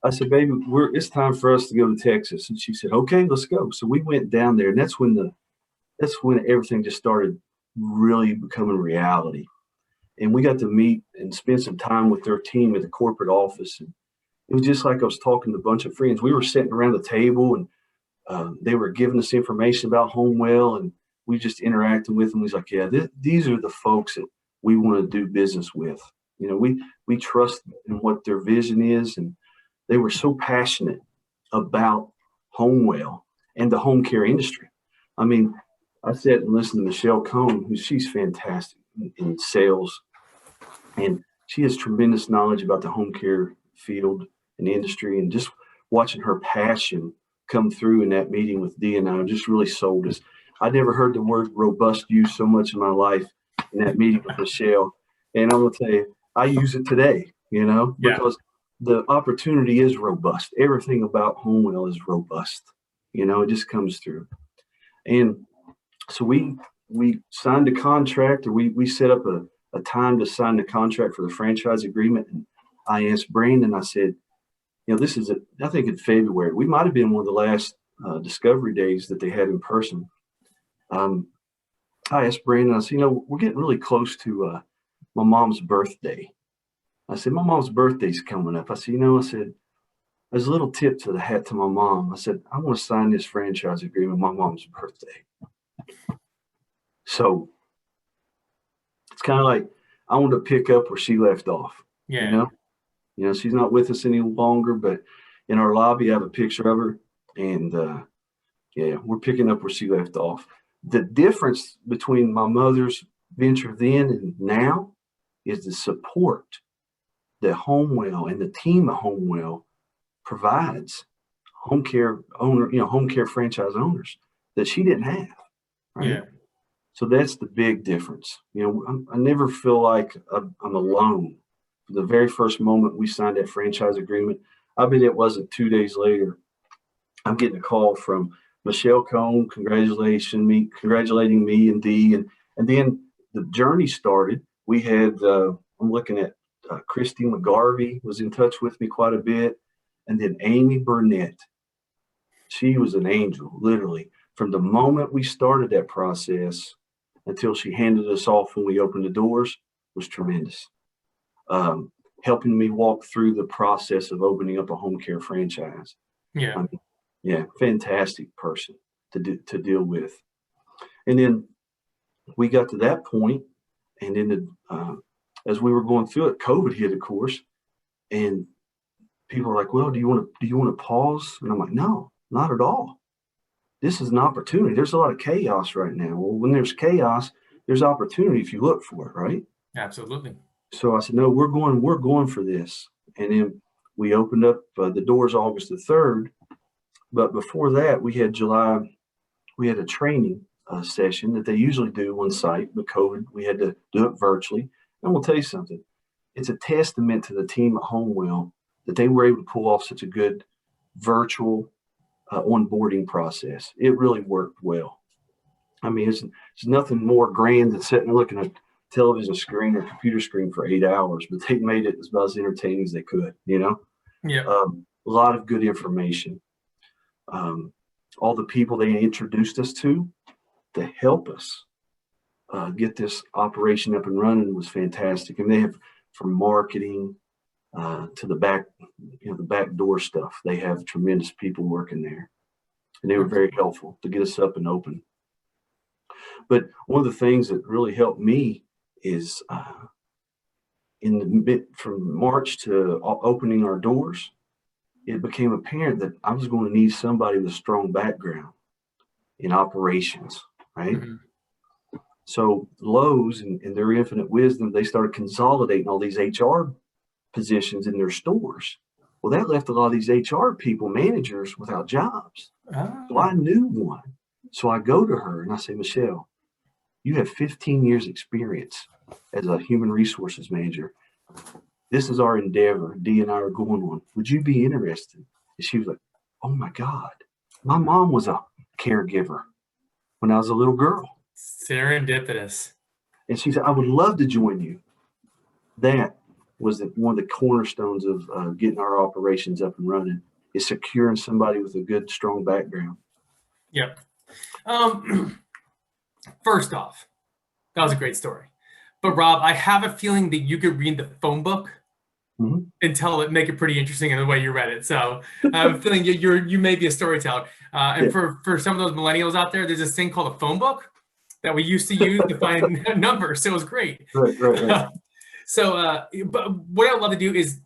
I said, baby, it's time for us to go to Texas. And she said, okay, let's go. So we went down there, and that's when everything just started really becoming reality. And we got to meet and spend some time with their team at the corporate office. And it was just like I was talking to a bunch of friends. We were sitting around the table, and they were giving us information about HomeWell, and we just interacting with them. He's like, yeah, these are the folks that we want to do business with. We trust in what their vision is, and they were so passionate about HomeWell and the home care industry. I mean, I sat and listened to Michelle Cohn, who she's fantastic in sales, and she has tremendous knowledge about the home care field and industry, and just watching her passion come through in that meeting with Dee and I just really sold us. I never heard the word robust used so much in my life in that meeting with Michelle. And I'm going to tell you, I use it today, Yeah. because the opportunity is robust. Everything about HomeWell is robust. It just comes through. And so we signed a contract, or we set up a time to sign the contract for the franchise agreement. And I asked Brandon, I said, this is, I think in February, we might have been one of the last discovery days that they had in person. I asked Brandon, I said, we're getting really close to my mom's birthday. I said, my mom's birthday's coming up. I said, there's a little tip to the hat to my mom. I said, I want to sign this franchise agreement on my mom's birthday. So it's kind of like I want to pick up where she left off. Yeah. She's not with us any longer, but in our lobby, I have a picture of her, and we're picking up where she left off. The difference between my mother's venture then and now is the support that HomeWell and the team at HomeWell provides home care franchise owners that she didn't have. Right? Yeah. So that's the big difference. I never feel like I'm alone. The very first moment we signed that franchise agreement, I mean, it wasn't 2 days later, I'm getting a call from Michelle Cohn congratulating me and Dee, and then the journey started. We had I'm looking at Christy McGarvey was in touch with me quite a bit, and then Amy Burnett. She was an angel, literally, from the moment we started that process until she handed us off when we opened the doors was tremendous. Helping me walk through the process of opening up a home care franchise. Yeah. Fantastic person to deal with. And then we got to that point, and then as we were going through it, COVID hit, of course, and people were like, "Well, do you want to pause?" And I'm like, "No, not at all. This is an opportunity. There's a lot of chaos right now. Well, when there's chaos, there's opportunity if you look for it, right?" Absolutely. So I said, "No, we're going for this." And then we opened up the doors August the 3rd. But before that, we had a training session that they usually do on site. With COVID, we had to do it virtually. And we'll tell you something. It's a testament to the team at HomeWell that they were able to pull off such a good virtual onboarding process. It really worked well. I mean, it's nothing more grand than sitting and looking at a television screen or computer screen for 8 hours, but they made it about as entertaining as they could, Yeah. A lot of good information. All the people they introduced us to help us get this operation up and running was fantastic. And they have, from marketing to the back door stuff, they have tremendous people working there, and they were very helpful to get us up and open. But one of the things that really helped me is from March to opening our doors, it became apparent that I was going to need somebody with a strong background in operations, right? Mm-hmm. So Lowe's, in their infinite wisdom, they started consolidating all these HR positions in their stores. Well, that left a lot of these HR people, managers, without jobs. So I knew one. So I go to her and I say, "Michelle, you have 15 years experience as a human resources manager. This is our endeavor. Dee and I are going on. Would you be interested?" And she was like, "Oh my God, my mom was a caregiver when I was a little girl." Serendipitous. And she said, "I would love to join you." That was one of the cornerstones of getting our operations up and running, is securing somebody with a good, strong background. Yep. First off, that was a great story. But Rob, I have a feeling that you could read the phone book and make it pretty interesting in the way you read it. So I have a feeling you may be a storyteller. And for some of those millennials out there, there's this thing called a phone book that we used to use to find numbers. So it was great. Right. So, but what I'd love to do is